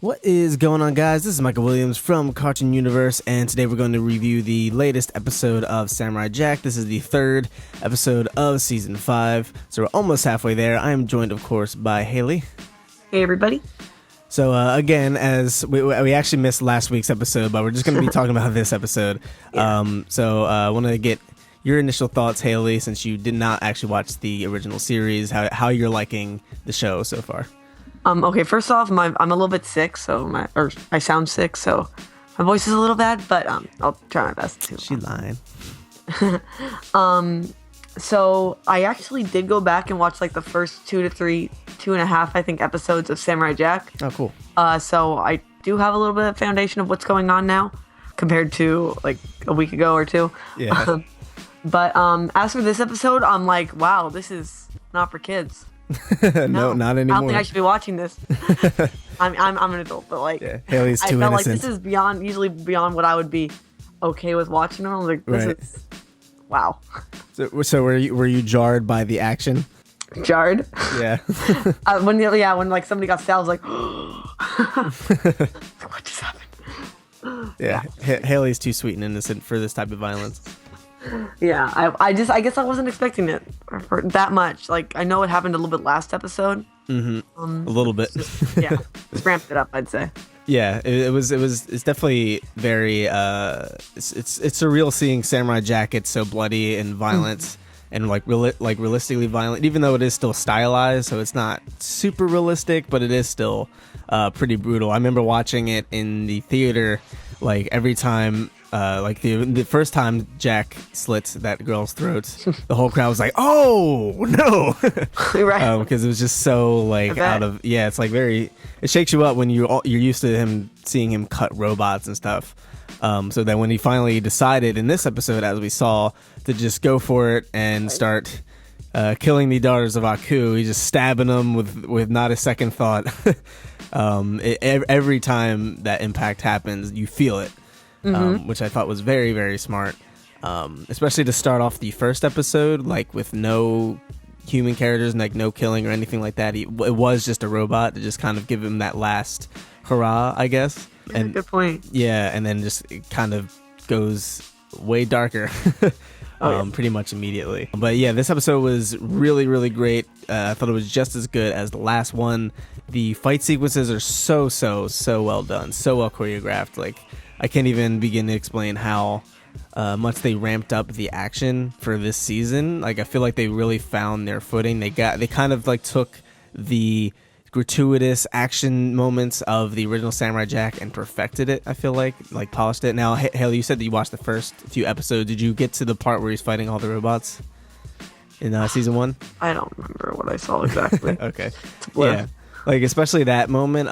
What is going on, guys? This is Michael Williams from Cartoon Universe, and today we're going to review the latest episode of Samurai Jack. This is the third episode of Season 5, so we're almost halfway there. I am joined, of course, by Haley. Hey, everybody. So, again, as we actually missed last week's episode, but we're just going to be talking about this episode. Yeah. I want to get your initial thoughts, Haley, since you did not actually watch the original series, how you're liking the show so far. Okay, first off, I'm a little bit sick, or I sound sick, so my voice is a little bad, but I'll try my best to. She lying. So I actually did go back and watch like the first 2.5, I think, episodes of Samurai Jack. Oh, cool. So I do have a little bit of foundation of what's going on now, compared to like a week ago or two. Yeah. But as for this episode, I'm like, wow, this is not for kids. No, not anymore. I don't think I should be watching this. I'm an adult, but like, Yeah, Haley's too I felt innocent. like this is usually beyond what I would be okay with watching. I was like, this Right. is wow. So were you jarred by the action? Jarred. Yeah. When like somebody got stabbed, I was like, what just happened? Yeah. Haley's too sweet and innocent for this type of violence. Yeah, I guess I wasn't expecting it for that much. Like, I know it happened a little bit last episode. Mm-hmm. A little bit. Yeah, just ramped it up, I'd say. Yeah, it's definitely very it's surreal seeing Samurai Jack get so bloody and violent and like realistically violent, even though it is still stylized, so it's not super realistic, but it is still pretty brutal. I remember watching it in the theater, like every time. Like the first time Jack slits that girl's throat, the whole crowd was like, "Oh no!" Right. Because it was just so like out of it's like very, it shakes you up when you're used to seeing him cut robots and stuff. So then when he finally decided in this episode, as we saw, to just go for it and start killing the daughters of Aku, he's just stabbing them with not a second thought. Every time that impact happens, you feel it. Which I thought was very, very smart, especially to start off the first episode, like with no human characters and like no killing or anything like that. It was just a robot to just kind of give him that last hurrah, I guess. And good point. Yeah, and then just it kind of goes way darker. Pretty much immediately. But yeah, this episode was really, really great. I thought it was just as good as the last one. The fight sequences are so well done, so well choreographed. Like, I can't even begin to explain how much they ramped up the action for this season. Like, I feel like they really found their footing. They kind of like took the gratuitous action moments of the original Samurai Jack and perfected it. I feel like polished it. Now, Haley, you said that you watched the first few episodes. Did you get to the part where he's fighting all the robots in season 1? I don't remember what I saw exactly. Okay. Yeah. Like, especially that moment,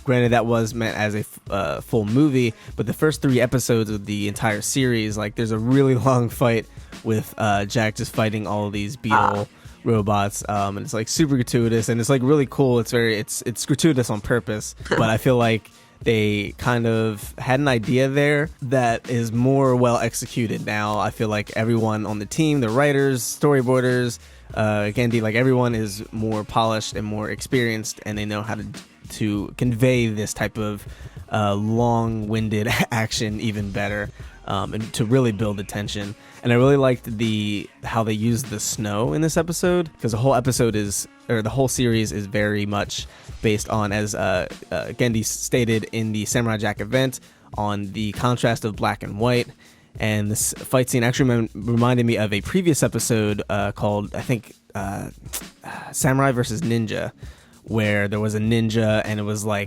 granted that was meant as a full movie, but the first 3 episodes of the entire series, like, there's a really long fight with Jack just fighting all of these beetle robots, and it's like super gratuitous, and it's like really cool. It's gratuitous on purpose, but I feel like they kind of had an idea there that is more well executed now. I feel like everyone on the team, the writers, storyboarders, Gandhi, like everyone is more polished and more experienced, and they know how to convey this type of long-winded action even better, and to really build the tension. And I really liked how they used the snow in this episode, because the whole series is very much based on, as Gandhi stated in the Samurai Jack event, on the contrast of black and white. And this fight scene actually reminded me of a previous episode called, I think, Samurai versus Ninja, where there was a ninja, and it was I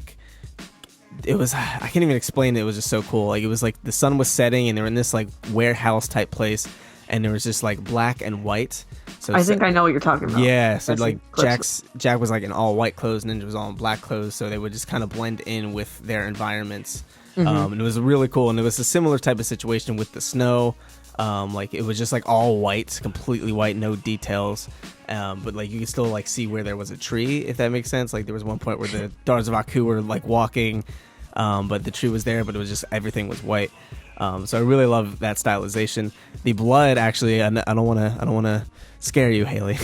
can't even explain it. It was just so cool. Like, it was like the sun was setting, and they were in this like warehouse type place, and there was just like black and white. So I think I know what you're talking about. Yeah, so like Jack was like in all white clothes, Ninja was all in black clothes, so they would just kind of blend in with their environments. And it was really cool, and it was a similar type of situation with the snow. Like, it was just like all white, completely white, no details, but like you could still like see where there was a tree, if that makes sense. Like, there was one point where the daughters of Aku were like walking but the tree was there, but it was just everything was white. So I really love that stylization. The blood, actually, I don't want to scare you, Haley,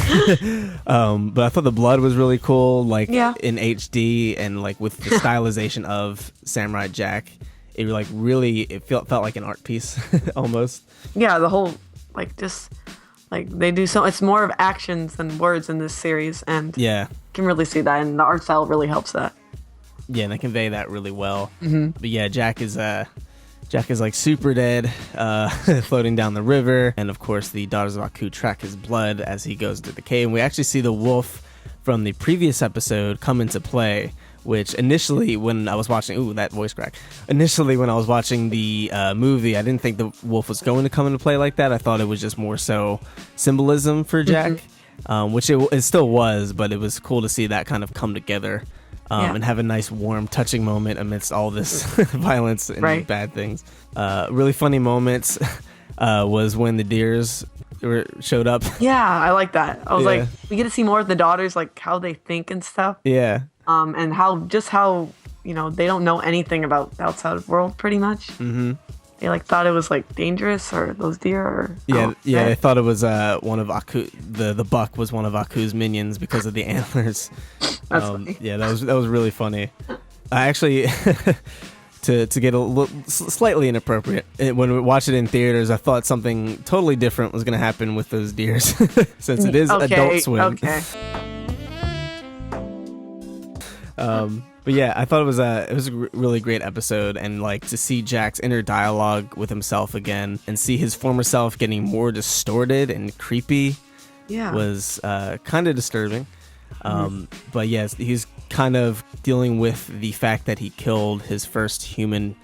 but I thought the blood was really cool, like in HD and like with the stylization of Samurai Jack. It like really felt like an art piece almost. Yeah, the whole just they do so. It's more of actions than words in this series, and you can really see that, and the art style really helps that. Yeah, and they convey that really well. But yeah, Jack is like super dead, floating down the river, and of course the Daughters of Aku track his blood as he goes into the cave. And we actually see the wolf from the previous episode come into play, which initially when I was watching, that voice crack. Initially when I was watching the movie, I didn't think the wolf was going to come into play like that. I thought it was just more so symbolism for Jack, which it still was, but it was cool to see that kind of come together. And have a nice, warm, touching moment amidst all this violence and bad things. Really funny moments was when the deers showed up. Yeah, I like that. I was like, we get to see more of the daughters, like how they think and stuff. Yeah. And how they don't know anything about the outside world, pretty much. Mm-hmm. They thought it was dangerous, or those deer, or they thought it was one of Aku. The buck was one of Aku's minions because of the antlers. That's funny. Yeah, that was really funny. I actually to get a little slightly inappropriate, when we watched it in theaters, I thought something totally different was going to happen with those deers since it is Adult Swim. Okay. But yeah, I thought it was a really great episode, and to see Jack's inner dialogue with himself again, and see his former self getting more distorted and creepy, was kind of disturbing. But yes, he's kind of dealing with the fact that he killed his first human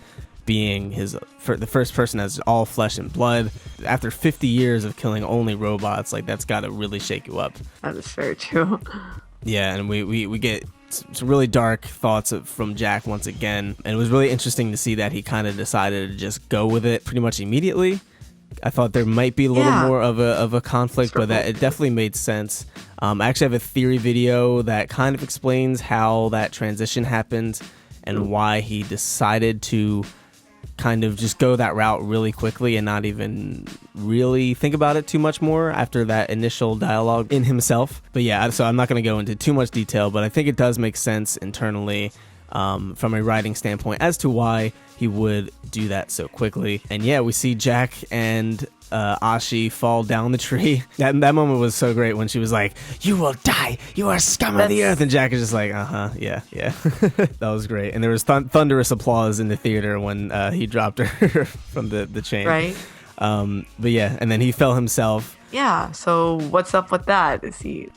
being, the first person that's all flesh and blood. After 50 years of killing only robots, that's got to really shake you up. That is very true. Yeah, and we get some really dark thoughts from Jack once again, and it was really interesting to see that he kind of decided to just go with it pretty much immediately. I thought there might be a little more of a conflict, but that it definitely made sense. I actually have a theory video that kind of explains how that transition happened and why he decided to kind of just go that route really quickly and not even really think about it too much more after that initial dialogue in himself. But yeah, so I'm not going to go into too much detail, but I think it does make sense internally from a writing standpoint as to why he would do that so quickly. And yeah, we see Jack and Ashi fall down the tree. That moment was so great when she was like, "You will die. You are scum of the earth." And Jack is just like, yeah. That was great. And there was thunderous applause in the theater when he dropped her from the chain. Right. But yeah, and then he fell himself. Yeah, so what's up with that? Is he,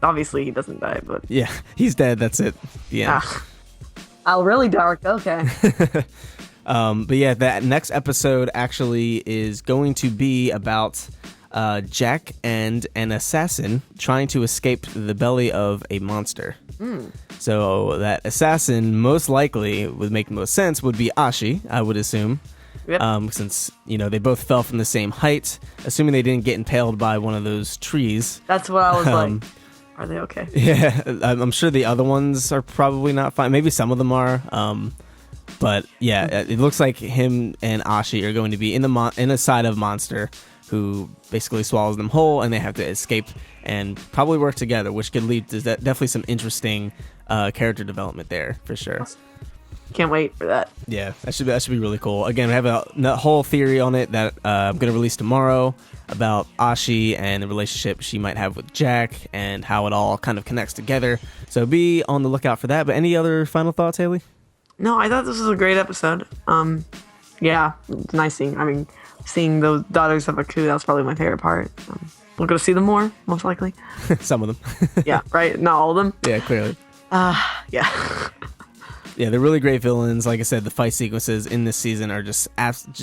obviously he doesn't die, but... Yeah, he's dead, that's it. Yeah. Oh, really dark, okay. But yeah, that next episode actually is going to be about Jack and an assassin trying to escape the belly of a monster. So that assassin, most likely, would make most sense, would be Ashi, I would assume. Yep. Since, they both fell from the same height, assuming they didn't get impaled by one of those trees. That's what I was like. Are they okay? Yeah, I'm sure the other ones are probably not fine. Maybe some of them are. But yeah, it looks like him and Ashi are going to be in a side of monster who basically swallows them whole, and they have to escape and probably work together, which could lead to definitely some interesting character development there for sure. Can't wait for that. Yeah, that should be really cool. Again, we have a whole theory on it that I'm going to release tomorrow about Ashi and the relationship she might have with Jack and how it all kind of connects together. So be on the lookout for that. But any other final thoughts, Haley? No, I thought this was a great episode. Yeah, it's nice seeing those Daughters of Aku. That was probably my favorite part. We're going to see them more, most likely. Some of them. Yeah, right? Not all of them. Yeah, clearly. Yeah. Yeah, they're really great villains. Like I said, the fight sequences in this season are just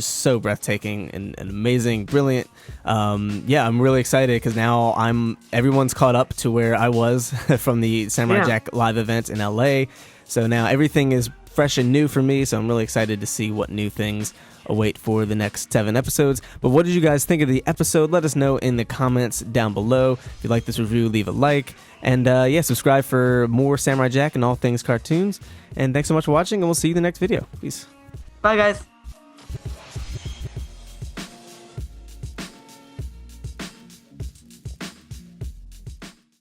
so breathtaking and amazing, brilliant. Yeah, I'm really excited because now everyone's caught up to where I was from the Samurai Jack live event in LA. So now everything is fresh and new for me, so I'm really excited to see what new things await for the next 7 episodes. But what did you guys think of the episode? Let us know in the comments down below. If you like this review, leave a like. And subscribe for more Samurai Jack and all things cartoons. And thanks so much for watching, and we'll see you in the next video. Peace. Bye, guys.